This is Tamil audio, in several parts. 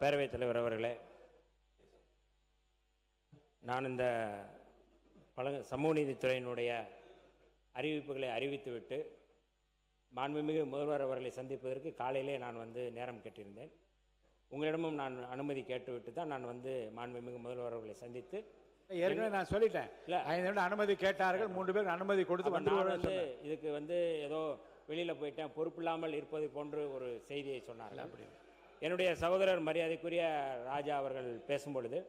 பேரவைத் தலைவர் அவர்களே, நான் இந்த சமூக நீதித்துறையினுடைய அறிவிப்புகளை அறிவித்துவிட்டு மாண்புமிகு முதல்வர் அவர்களை சந்திப்பதற்கு காலையிலே நான் நேரம் கேட்டிருந்தேன். உங்களிடமும் நான் அனுமதி கேட்டுவிட்டு தான் நான் மாண்புமிகு முதல்வர் அவர்களை சந்தித்து ஏற்கனவே நான் சொல்லிட்டேன். இல்ல 5 நிமிடம் அனுமதி கேட்டார்கள், 3 பேர் அனுமதி கொடுத்து இதுக்கு ஏதோ வெளியில் போயிட்டேன், பொறுப்பில்லாமல் இருப்பது போன்று ஒரு செய்தியை சொன்னார்கள். அப்படி என்னுடைய சகோதரர் மரியாதைக்குரிய ராஜா அவர்கள் பேசும்பொழுது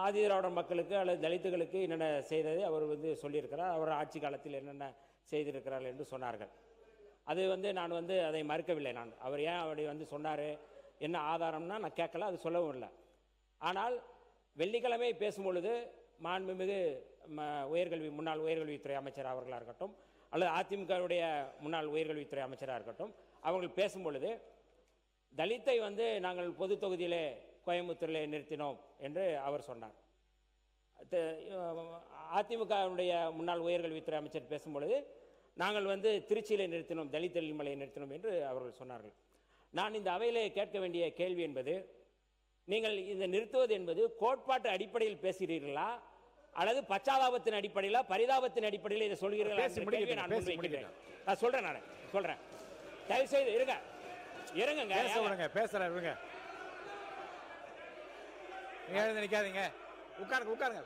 ஆதிதிராவிடர் மக்களுக்கு அல்லது தலித்துகளுக்கு என்னென்ன செய்ததை அவர் சொல்லியிருக்கிறார், அவர் ஆட்சி காலத்தில் என்னென்ன செய்திருக்கிறார்கள் என்று சொன்னார்கள். அது நான் அதை மறுக்கவில்லை. நான் அவர் ஏன் அப்படி சொன்னார், என்ன ஆதாரம்னா நான் கேட்கல, அது சொல்லவும் இல்லை. ஆனால் வெள்ளிக்கிழமை பேசும்பொழுது மாண்புமிகு முன்னாள் உயர்கல்வித்துறை அமைச்சர் அவர்களாக இருக்கட்டும் அல்லது அதிமுகவுடைய முன்னாள் உயர்கல்வித்துறை அமைச்சராக இருக்கட்டும், அவர்கள் பேசும்பொழுது தலித்தை நாங்கள் பொது தொகுதியிலே கோயம்புத்தூரில் நிறுத்தினோம் என்று அவர் சொன்னார். அதிமுகவுடைய முன்னாள் உயர்கல்வித்துறை அமைச்சர் பேசும்பொழுது நாங்கள் திருச்சியில் நிறுத்தினோம், தலித் எழில்மலையை நிறுத்தினோம் என்று அவர்கள் சொன்னார்கள். நான் இந்த அவையிலே கேட்க வேண்டிய கேள்வி என்பது, நீங்கள் இந்த நிறுத்துவது என்பது கோட்பாட்டு அடிப்படையில் பேசுகிறீர்களா அல்லது பச்சாதாபத்தின் அடிப்படையில பரிதாபத்தின் அடிப்படையில் இதை சொல்கிறீர்களா? நான் சொல்றேன். தயவு செய்து இருங்க. பேசுறேன். நிக்காதீங்க, உட்காருங்க.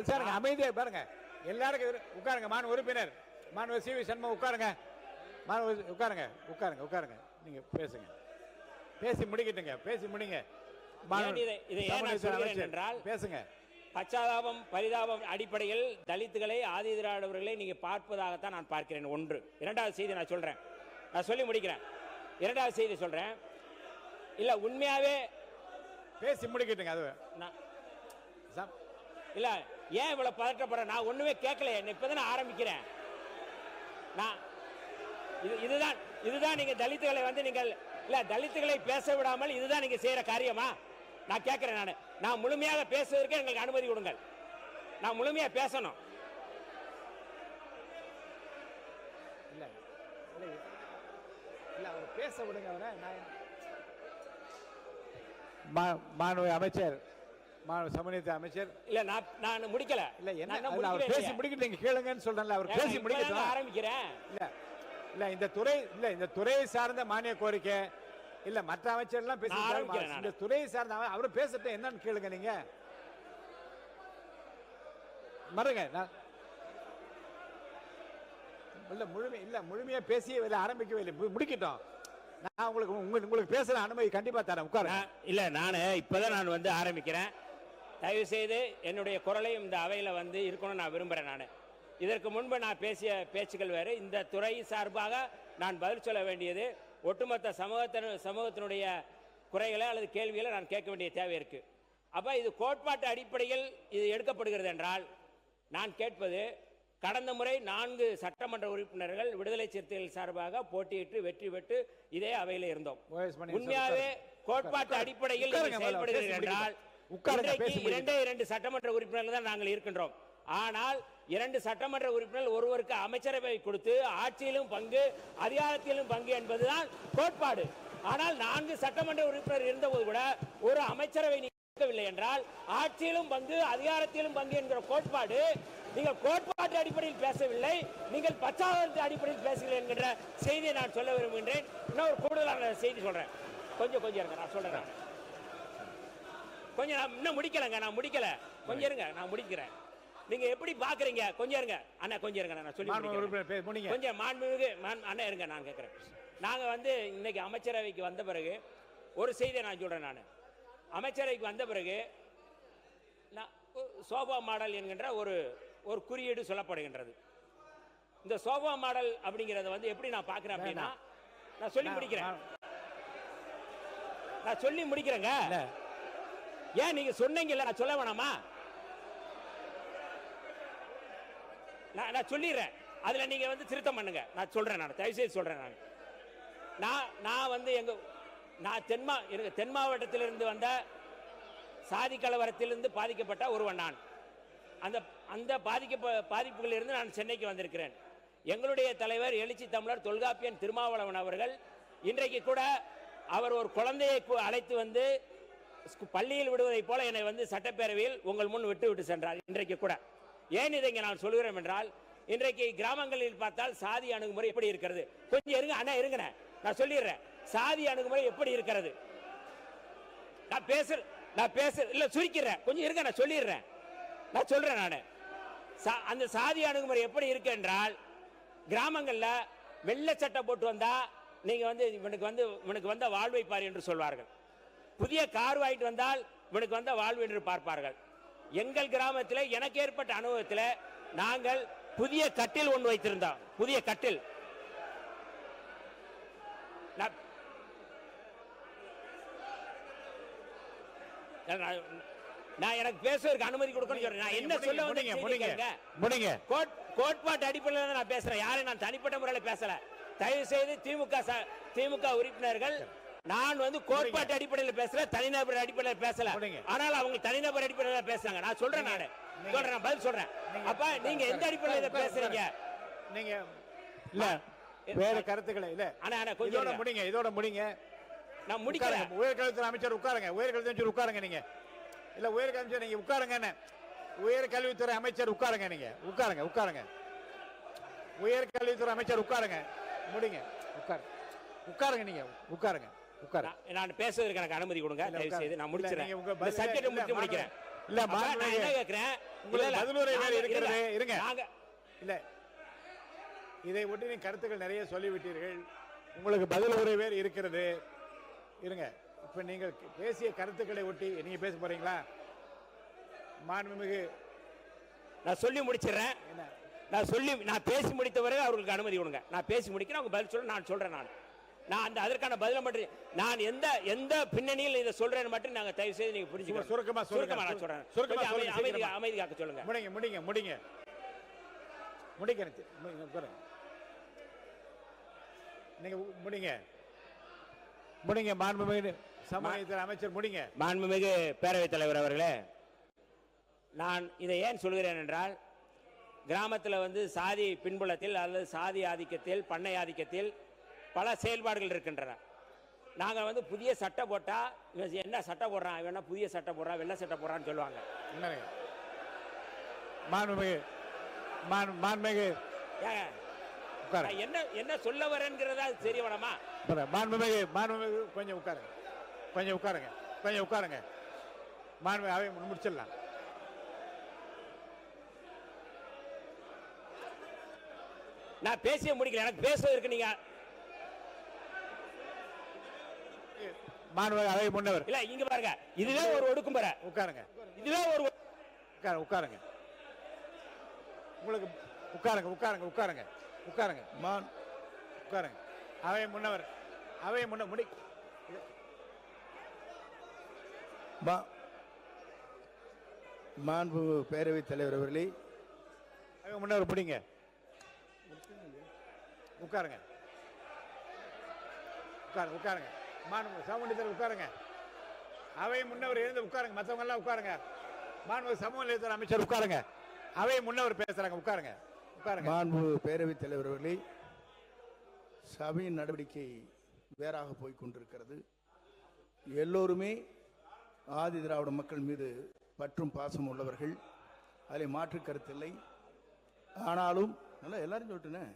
சாருங்க அமைதியா பாருங்க, எல்லாருக்கும் உட்காருங்க. மாணவ உறுப்பினர் மாணவர் சி வி சண்முகம் உட்காருங்க. உட்காருங்க. நீங்க பேசுங்க, பேசி முடிக்கிட்டுங்க, பேசி முடிங்க. பேசுங்க. பச்சாதாபம் பரிதாபம் அடிப்படையில் தலித்துகளை ஆதிதிராவிடர்களை நீங்க பார்ப்பதாகத்தான் நான் பார்க்கிறேன். ஒன்று. இரண்டாவது செய்தி நான் சொல்றேன், நான் சொல்லி முடிக்கிறேன். இரண்டாவது செய்தி சொல்றேன். இல்ல உண்மையாவே பேசி முடிக்கிட்டுங்க. அது இல்ல ஏன் இவ்வளவு பதற்றப்படுற? நான் ஒண்ணுமே கேட்கல, இப்பதான் ஆரம்பிக்கிறேன். நான் இதுதான் நீங்க தலித்துகளை நீங்கள் இல்ல தலித்துகளை பேச விடாமல் இதுதான் நீங்க செய்யற காரியமா? நான் கேட்கிறேன். நான் முழுமையாக பேசுவதற்கு எங்களுக்கு அனுமதி கொடுங்கள். நான் முழுமையா பேசணும். அவர் பேச விடுங்க. மாணவ அமைச்சர், மாணவ சமூக அமைச்சர். இல்ல நான் முடிக்கல. இல்ல என்ன பேசி முடிக்கிட்டு கேளுங்கன்னு சொல்றேன். அவர் பேசி முடிக்க ஆரம்பிக்கிறேன். இல்ல இந்த துறையை சார்ந்த மானிய கோரிக்கை இல்ல மற்ற அமைச்சர் எல்லாம் பேசி இந்த துறையை சார்ந்த அவரு பேசட்டும், என்னன்னு கேளுங்க. நீங்க மறுங்க. முழுமையா பேசி ஆரம்பிக்கவே இல்லை, முடிக்கிட்டோம். நான் உங்களுக்கு பேசுற அனுமதி கண்டிப்பா தரேன். உட்காருங்க. இல்ல நான் இப்பதான் நான் ஆரம்பிக்கிறேன். தயவு செய்து என்னுடைய குரலையும் இந்த அவையில இருக்கணும்னு நான் விரும்புறேன். நான் இதற்கு முன்பு நான் பேசிய பேச்சுக்கள் வேறு. இந்த துறை சார்பாக நான் பதில் சொல்ல வேண்டியது ஒட்டுமொத்த சமூகத்தினுடைய குறைகளை அல்லது கேள்விகளை நான் கேட்க வேண்டிய தேவை இருக்கு. அப்ப இது கோட்பாட்டு அடிப்படையில் இது எடுக்கப்படுகிறது என்றால் நான் கேட்பது, கடந்த முறை 4 சட்டமன்ற உறுப்பினர்கள் விடுதலை சிறுத்தைகள் சார்பாக போட்டியிட்டு வெற்றி பெற்று இதே அவையில் இருந்தோம். உண்மையாவே கோட்பாட்டு அடிப்படையில் செயல்படுகிறீர்கள் என்றால் 2 சட்டமன்ற உறுப்பினர்கள் தான் நாங்கள் இருக்கின்றோம். ஆனால் 2 சட்டமன்ற உறுப்பினர்கள் ஒருவருக்கு அமைச்சரவை கொடுத்து ஆட்சியிலும் பங்கு அதிகாரத்திலும் பங்கு என்பதுதான் கோட்பாடு. ஆனால் 4 சட்டமன்ற உறுப்பினர் இருந்தபோது கூட ஒரு அமைச்சரவை நீக்கவில்லை என்றால் ஆட்சியிலும் பங்கு அதிகாரத்திலும் பங்கு என்கிற கோட்பாடு, நீங்கள் கோட்பாட்டு அடிப்படையில் பேசவில்லை, நீங்கள் பச்சாதாபத்தின் அடிப்படையில் பேசுகிறீர்கள் என்கிற செய்தியை நான் சொல்ல விரும்புகின்றேன். இன்னொரு கூடுதலான செய்தி சொல்றேன். கொஞ்சம் இருங்க, நான் சொல்றேன். கொஞ்சம் இன்னும் முடிக்கலங்க, நான் முடிக்கல. கொஞ்சம் இருங்க, நான் முடிக்கிறேன். நீங்க எப்படி பாக்குறீங்க? கொஞ்சம் இருங்க அண்ணா, கொஞ்சம் இருங்க, நான் சொல்லி கொஞ்சம் மாண்புமிகு அண்ணா இருங்க, நான் கேட்கிறேன். நாங்க இன்னைக்கு அமைச்சரவைக்கு வந்த பிறகு ஒரு செய்தியை நான் சொல்றேன். நான் அமைச்சரவைக்கு வந்த பிறகு சோபா மாடல் என்கின்ற ஒரு குறியீடு சொல்லப்படுகின்றது. இந்த சோபா மாடல் அப்படிங்கறத எப்படி நான் பாக்குறேன் அப்படின்னா, நான் சொல்லி முடிக்கிறேங்க. ஏன் நீங்க சொன்னீங்கல்ல, நான் சொல்ல வேணாமா? நான் சொல்லிடுறேன், அதுல நீங்க திருத்தம் பண்ணுங்க. நான் சொல்றேன், நான் தயவு செய்து சொல்றேன். நான் தென் மாவட்டத்திலிருந்து வந்த சாதி கலவரத்திலிருந்து பாதிக்கப்பட்ட ஒருவன். நான் அந்த பாதிப்புகளிலிருந்து நான் சென்னைக்கு வந்திருக்கிறேன். எங்களுடைய தலைவர் எழுச்சி தமிழர் தொல்காப்பியன் திருமாவளவன் அவர்கள் இன்றைக்கு கூட அவர் ஒரு குழந்தையை அழைத்து வந்து பள்ளியில் விடுவதை போல என்னை வந்து சட்டப்பேரவையில் உங்கள் முன் விட்டு சென்றார். இன்றைக்கு கூட ஏன் இதை நான் சொல்கிறேன் என்றால், இன்றைக்கு கிராமங்களில் பார்த்தால் சாதி அணுகுமுறை எப்படி இருக்கிறது? கொஞ்சம் இருங்க அண்ணா, இருங்க, நான் சொல்லிடுறேன். சாதி அணுகுமுறை எப்படி இருக்கிறது? நான் பேச இல்ல, சுருக்கிறேன், கொஞ்சம் இருங்க, நான் சொல்லிடுறேன். நான் சொல்றேன். நான் அந்த சாதி அணுகுமுறை எப்படி இருக்கு என்றால், கிராமங்கள்ல வெள்ளை சட்டை போட்டு வந்தா நீங்க வந்து இவனுக்கு வந்த வாழ்வை பார் என்று சொல்வார்கள். புதிய கார் வாங்கிட்டு வந்தால் இவனுக்கு வந்த வாழ்வு என்று பார்ப்பார்கள். எங்கள் கிராமத்தில் எனக்கு ஏற்பட்ட அனுபவத்தில் நாங்கள் புதிய கட்டில் ஒன்று வைத்திருந்தோம். புதிய கட்டில். நான் எனக்கு பேசுவதற்கு அனுமதி கொடுக்கணும் சொல்றேன். நான் என்ன சொல்ல வந்தேன், கோட்பாட்டு அடிப்படையில் நான் பேசுறேன். யாரும் நான் தனிப்பட்ட முறையில் பேசல. தயவு செய்து திமுக உறுப்பினர்கள், நான் வந்து கோட்பாட்டு அடிப்படையில் பேசல, தனிநபர் அடிப்படையில் பேசல. ஆனால் அவங்க தனிநபர் அடிப்படையில் பேசுறாங்க. நான் சொல்றேன், நான் பதில் சொல்றேன். அப்ப நீங்க எந்த அடிப்படையில் பேசுறீங்க? நீங்க இல்ல வேற கருத்துக்களை இல்ல. ஆனா கொஞ்சம் முடிங்க, இதோட முடிங்க. நான் முடிக்கிறேன். உயர்கல்வித்துறை அமைச்சர் உட்காருங்க. உயர்கல்வித்துறை அமைச்சர் உட்காருங்க. நீங்க இல்ல உயர்கல்வி நீங்க உட்காருங்க. உயர்கல்வித்துறை அமைச்சர் உட்காருங்க. நீங்க உட்காருங்க. உயர்கல்வித்துறை அமைச்சர் உட்காருங்க. முடிங்க. உட்காருங்க. நீங்க உட்காருங்க. நான் பேசுவதற்கு எனக்கு அனுமதி கொடுங்க தயவு செய்து. நான் முடிக்கிறேன். இந்த சப்ஜெக்ட் முடிக்கிறேன். இல்ல நான் என்ன கேக்குறேன், உங்களுக்கு பதிலுரை வேறு இருக்கிறது. இருங்க. இல்ல இதை ஒட்டி நீங்க கருத்துக்கள் நிறைய சொல்லிவிட்டீர்கள். உங்களுக்கு பதில் உரை வேறு இருக்கிறது. இருங்க. இப்ப நீங்கள் பேசிய கருத்துக்களை ஒட்டி நீங்க பேச போறீங்களா? மாண்புமிகு நான் சொல்லி முடிச்சிடுறேன். நான் பேசி முடித்த வரை அவர்களுக்கு அனுமதி கொடுங்க. நான் பேசி முடிக்கிறேன், அவங்க பதில் சொல்ல. நான் சொல்றேன். நான் அதற்கான பதில மட்டும் நான் எந்த பின்னணியில் இதை சொல்றேன்னு மட்டும் நாங்க தயவு செய்து நீங்க புரிஞ்சுக்கணும். சுருக்கமா நான் சொல்றேன். அமைதி காக்க சொல்லுங்க. முடிங்க. நீங்க முடிங்க. மாண்புமிகு சமூகத்துறை அமைச்சர் முடிங்க. மாண்புமிகு பேரவைத் தலைவர் அவர்களே, நான் இதை ஏன் சொல்கிறேன் என்றால், கிராமத்தில் வந்து சாதி பின்புலத்தில் அல்லது சாதி ஆதிக்கத்தில், பண்ணை ஆதிக்கத்தில் பல செயல்பாடுகள் இருக்கின்றன. நாங்கள் வந்து புதிய சட்டை போட்டா இவன் என்ன சட்டை போடுறான், இவன் என்ன புதிய சட்டை போடுறான், வெள்ளை சட்டை போடுறான்னு சொல்லுவாங்க. என்ன சொல்ல வரேங்கிறதா தெரிய வேணாமா? மாண்புமிகு கொஞ்சம் உட்காருங்க. மாண்புமிகு அவை முடிச்சிடலாம். நான் பேசிய முடிக்கல. எனக்கு பேசுவதற்கு நீங்க மாண்புமிகு அவை முன்னவர் இல்ல. இங்க பாருங்க, இதுவே ஒரு ஒடுக்குமுறை. உட்காருங்க. இதுவே ஒரு உட்காருங்க. உங்களுக்கு உட்காருங்க. அவை முன்னவர் முடி. மாண்பு பேரவைத் தலைவர் அவர்களே, அவை முன்னவர் முடிங்க. உட்காருங்க. மாண்பு சமூகத்துறை உட்காருங்க. அவை முன்னவர் எழுந்து உட்காருங்க. மற்றவங்க எல்லாம் உட்காருங்க. மாண்பு சமூக நலத்துறை அமைச்சர் உட்காருங்க. அவை முன்னவர் பேசுறாங்க. உட்காருங்க. மாண்பு பேரவைத் தலைவர் அவர்களே, சபையின் நடவடிக்கை வேறாக போய் கொண்டிருக்கிறது. எல்லோருமே ஆதி திராவிட மக்கள் மீது பற்றும் பாசம் உள்ளவர்கள், அதில் மாற்று கருத்தில்லை. ஆனாலும் நல்லா எல்லாரும் சொல்லிட்டேன்.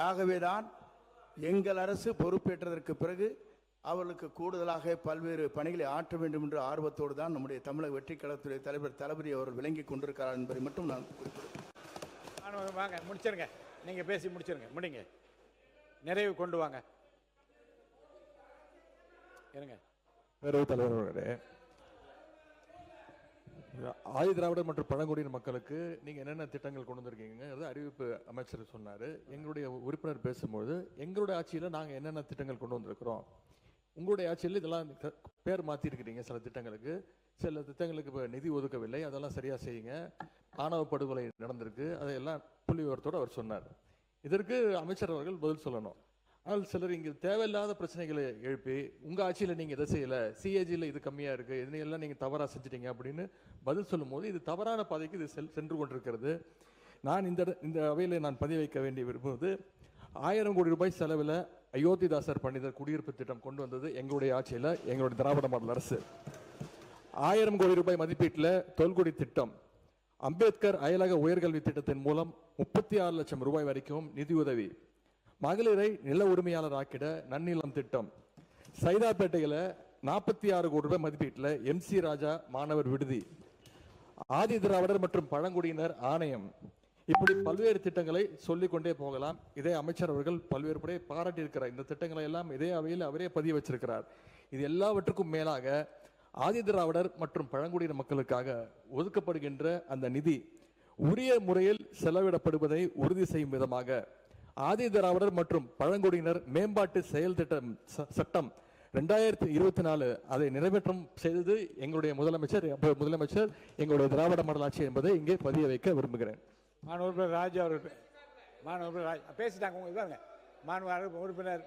ஆகவேதான் எங்கள் அரசு பொறுப்பேற்றதற்கு பிறகு அவர்களுக்கு கூடுதலாக பல்வேறு பணிகளை ஆற்ற வேண்டும் என்ற ஆர்வத்தோடு தான் நம்முடைய தமிழக வெற்றி கழகத்துடைய தலைவர் தளபதி அவர்கள் விளங்கி கொண்டிருக்கிறார் என்பதை மட்டும் நான் குறிப்பிடுறேன். வாங்க, முடிச்சிருங்க. நீங்க பேசி முடிச்சிருங்க. முடிங்க. நிறைவு கொண்டு வாங்க. இருங்க. பேரவைத் தலைவர் அவர்களே, ஆதி திராவிடர் மற்றும் பழங்குடியின மக்களுக்கு நீங்க என்னென்ன திட்டங்கள் கொண்டு வந்திருக்கீங்க அறிவிப்பு அமைச்சர் சொன்னாரு. எங்களுடைய உறுப்பினர் பேசும்போது எங்களுடைய ஆட்சியில நாங்க என்னென்ன திட்டங்கள் கொண்டு வந்திருக்கிறோம், உங்களுடைய ஆட்சியில் இதெல்லாம் பேர் மாத்தி இருக்கிறீங்க, சில திட்டங்களுக்கு சில திட்டங்களுக்கு இப்போ நிதி ஒதுக்கவில்லை, அதெல்லாம் சரியா செய்யுங்க, ஆணவ படுகொலை நடந்திருக்கு, அதையெல்லாம் புள்ளி விவரத்தோடு அவர் சொன்னார். இதற்கு அமைச்சர் அவர்கள் பதில் சொல்லணும். ஆனால் சிலர் இங்கே தேவையில்லாத பிரச்சனைகளை எழுப்பி உங்க ஆட்சியில் நீங்க இதை செய்யல, சிஏஜியில் இது கம்மியா இருக்கு, இதனையெல்லாம் நீங்க தவறா செஞ்சிட்டீங்க அப்படின்னு பதில் சொல்லும் போது இது தவறான பாதைக்கு இது சென்று கொண்டிருக்கிறது. நான் இந்த அவையில் நான் பதிவு வைக்க வேண்டிய விரும்புவது, 1000 கோடி ரூபாய் செலவில் அயோத்திதாசர் பண்டிதர் குடியிருப்பு திட்டம் கொண்டு வந்தது எங்களுடைய ஆட்சியில், எங்களுடைய திராவிட மாடல் அரசு. 1000 கோடி ரூபாய் மதிப்பீட்டில் தொல்குடி திட்டம், அம்பேத்கர் அயலக உயர்கல்வி திட்டத்தின் மூலம் 36 லட்சம் ரூபாய் வரைக்கும் நிதியுதவி, மகளிரை நில உரிமையாளர் ஆக்கிட நன்னிலம் திட்டம், சைதாப்பேட்டையில் 46 கோடி ரூபாய் மதிப்பீட்டில் MC ராஜா மாணவர் விடுதி, ஆதி திராவிடர் மற்றும் பழங்குடியினர் ஆணையம், இப்படி பல்வேறு திட்டங்களை சொல்லிக் கொண்டே போகலாம். இதே அமைச்சர் அவர்கள் பல்வேறு முறை பாராட்டி இருக்கிறார். இந்த திட்டங்களை எல்லாம் இதே அவையில் அவரே பதிவு வச்சிருக்கிறார். இது எல்லாவற்றுக்கும் மேலாக ஆதி திராவிடர் மற்றும் பழங்குடியின மக்களுக்காக ஒதுக்கப்படுகின்ற அந்த நிதி உரிய முறையில் செலவிடப்படுவதை உறுதி செய்யும் விதமாக ஆதி திராவிடர் மற்றும் பழங்குடியினர் மேம்பாட்டு செயல் திட்டம் சட்டம் 2024 அதை நிறைவேற்றம் செய்தது எங்களுடைய முதலமைச்சர் எங்களுடைய திராவிட மாடல் ஆட்சி என்பதை இங்கே பதிய வைக்க விரும்புகிறேன். மாணவர் ராஜ் அவர்கள் பேசிட்டாங்க. இதாங்க மாணவர் உறுப்பினர்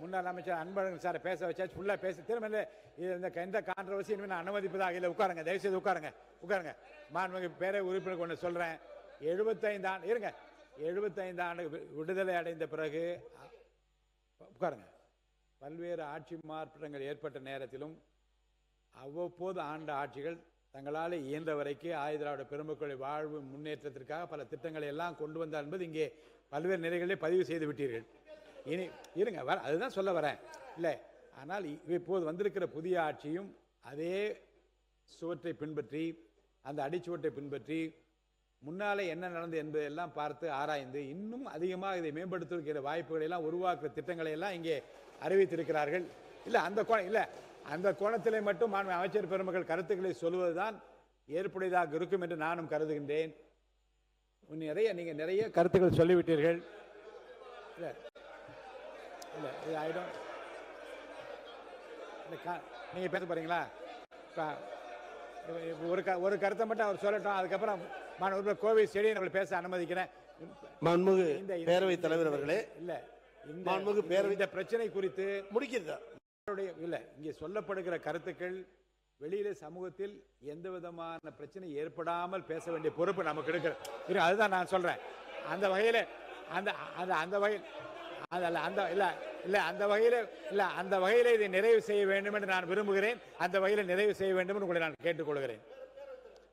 முன்னாள் அமைச்சர் அன்பழகன் சாரை பேச வச்சாச்சு, ஃபுல்லாக பேசி திரும்ப இந்த கான்ட்ரவர்சி இனிமேல் நான் அனுமதிப்பதாக இல்லை. உட்காருங்க, தயவுசெய்து உட்காருங்க. மாண்புமிகு பேரை உறுப்பினர் கொண்டு சொல்கிறேன். 75 ஆண்டு விடுதலை அடைந்த பிறகு உட்காருங்க. பல்வேறு ஆட்சி மாற்றங்கள் ஏற்பட்ட நேரத்திலும் அவ்வப்போது ஆண்ட ஆட்சிகள் தங்களால் இயன்ற வரைக்கும் ஆதி திராவிட பெருமக்களுடைய வாழ்வு முன்னேற்றத்திற்காக பல திட்டங்களை எல்லாம் கொண்டு வந்தார் என்பது இங்கே பல்வேறு நிலைகளிலே பதிவு செய்து விட்டீர்கள். இனி இருங்க, அதுதான் சொல்ல வரேன். இல்லை, ஆனால் இப்போது வந்திருக்கிற புதிய ஆட்சியும் அதே சுவற்றை பின்பற்றி, அந்த அடிச்சுவற்றை பின்பற்றி, முன்னாலே என்ன நடந்தது என்பதையெல்லாம் பார்த்து ஆராய்ந்து இன்னும் அதிகமாக இதை மேம்படுத்துகிற வாய்ப்புகளை எல்லாம் உருவாக்குற திட்டங்களை எல்லாம் இங்கே அறிவித்திருக்கிறார்கள். இல்லை, அந்த கோணத்திலே மட்டும் அமைச்சர் பெருமக்கள் கருத்துக்களை சொல்வதுதான் ஏற்புடையதாக இருக்கும் என்று நானும் கருதுகின்றேன். நீங்க நிறைய கருத்துக்கள் சொல்லிவிட்டீர்கள். நீங்க பேச போறீங்களா? ஒரு கருத்தை மட்டும் அவர் சொல்லட்டும், அதுக்கப்புறம் கோவை ஸ்டேடியம் பேச அனுமதிக்கிறேன். பேரவைத் தலைவர் அவர்களே, இல்ல இந்த பிரச்சனை குறித்து முடிக்கிறதா இல்ல, இங்கே சொல்லப்படுகிற கருத்துக்கள் வெளியில சமூகத்தில் எந்த விதமான பிரச்சனை ஏற்படாமல் பேச வேண்டிய பொறுப்பு நமக்கு இருக்கிறது. அதுதான் நான் சொல்றேன். அந்த வகையில அந்த வகையில இதை நிறைவு செய்ய வேண்டும் என்று நான் விரும்புகிறேன். அந்த வகையில நிறைவு செய்ய வேண்டும் என்று உங்களை நான் கேட்டுக்கொள்கிறேன்.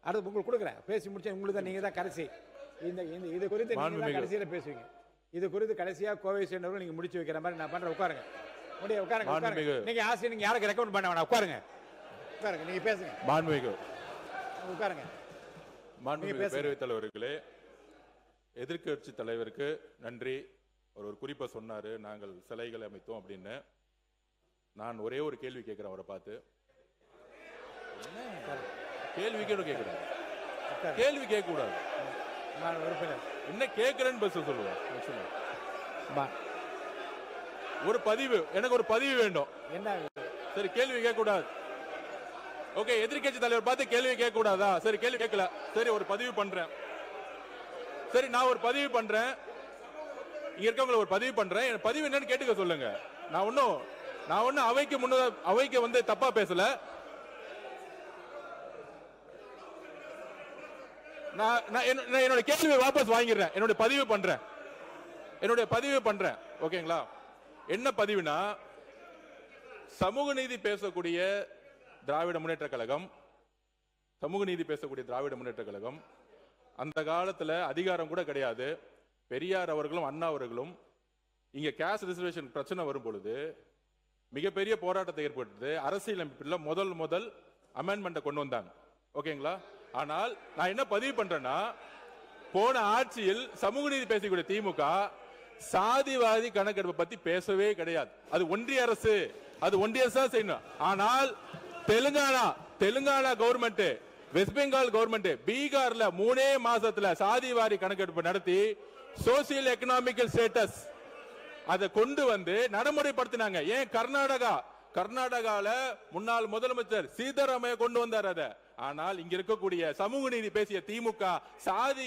அடுத்து உங்களுக்கு கொடுக்குறேன். பேசி முடிச்ச உங்களுக்கு நீங்க தான் கடைசி. இது குறித்து நீங்க கடைசியில பேசுவீங்க. இது குறித்து கடைசியா கோவை சேர்ந்தவர்கள் நீங்க முடிச்சு வைக்கிற மாதிரி நான் பண்றேன். உட்காருங்க. நீங்க ஆசிரியர், நீங்க யாருக்கு ரெக்கமெண்ட் பண்ண வேணாம். உட்காருங்க, நீங்க பேசுங்க. உட்காருங்க. பேரவைத் தலைவர்களே, எதிர்க்கட்சி தலைவருக்கு நன்றி. ஒரு குறிப்பை சொன்னாரு, நாங்கள் சிலைகளை அமைத்தோம் அப்படின்னு. நான் ஒரே ஒரு கேள்வி கேட்கிறேன் அவரை பார்த்து. கேள்வி கேட்கக்கூடாது. என்ன கேட்கிறேன்னு பேச சொல்லுவேன். எனக்கு ஒரு பதிவு வேண்டும். என்ன? சரி, கேள்வி கேட்க கூடாது. ஓகே, எதிர்க்கட்சி தலைவர் பார்த்து கேள்வி கேட்க கூடாதா? சரி, கேள்வி கேட்கல. சரி, ஒரு பதிவு பண்றேன். சரி, நான் ஒரு பதிவு பண்றேன். இங்க இருக்கவங்களை ஒரு பதிவு பண்றேன். என் பதிவு என்னன்னு கேட்டுக்க சொல்லுங்க. நான் ஒன்னும் அவைக்கு வந்து தப்பா பேசல. நான் என்னோட கேள்வியை வாபஸ் வாங்கிடுறேன். என்னோட பதிவு பண்றேன். ஓகேங்களா? என்ன பதிவுனா, சமூக நீதி பேசக்கூடிய திராவிட முன்னேற்ற கழகம் அந்த காலத்துல அதிகாரம் கூட கிடையாது. பெரியார் அவர்களும் அண்ணா அவர்களும் இங்க கேஸ்ட் ரிசர்வேஷன் பிரச்சனை வரும் பொழுது மிகப்பெரிய போராட்டத்தை ஏற்படுத்தி அரசியலமைப்பில் முதல் அமெண்ட்மெண்ட்டை கொண்டு வந்தாங்க. ஓகேங்களா? ஆனால் நான் என்ன பதிவு பண்றேன்னா, போன ஆட்சியில் சமூக நீதி பேசக்கூடிய திமுக சாதிவாதி கணக்கெடுப்பை பத்தி பேசவே கிடையாது. அது ஒன்றிய அரசு தான் செய்யணும். ஆனால் Telangana government, west Bengal government, பீகார்ல 3 மாசத்துல சாதிவாரி கணக்கெடுப்பு நடத்தி சோசியல் எக்கனாமிக்கல் ஸ்டேட்டஸ் அதை கொண்டு வந்து நடைமுறைப்படுத்தினாங்க. ஏன் கர்நாடகால முன்னாள் முதலமைச்சர் சீதாராமையா கொண்டு வந்தார் அதை. ஆனால் இங்க இருக்கக்கூடிய சமூக நீதி பேசிய திமுக சாதி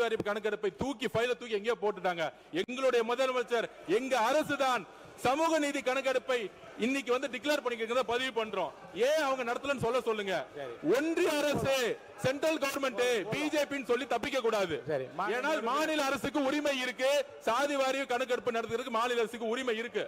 வாரி கணக்கெடுப்பை ஃபைல தூக்கி எங்கேயோ போட்டுட்டாங்க. எங்களுடைய முதலமைச்சர், எங்க அரசுதான் சமூக நீதி கணக்கெடுப்பை இன்னைக்கு வந்து டிக்ளேர் பண்ணிக்கிறத பதிவு பண்றோம். ஏன் அவங்க நடத்தலன்னு சொல்லுங்க. ஒன்றிய அரசு, சென்ட்ரல் கவர்மெண்ட், பிஜேபின்னு சொல்லி தப்பிக்க கூடாது. ஏனால் மாநில அரசுக்கு உரிமை இருக்கு. சாதி வாரிய கணக்கெடுப்பு நடத்துறதுக்கு மாநில அரசுக்கு உரிமை இருக்கு.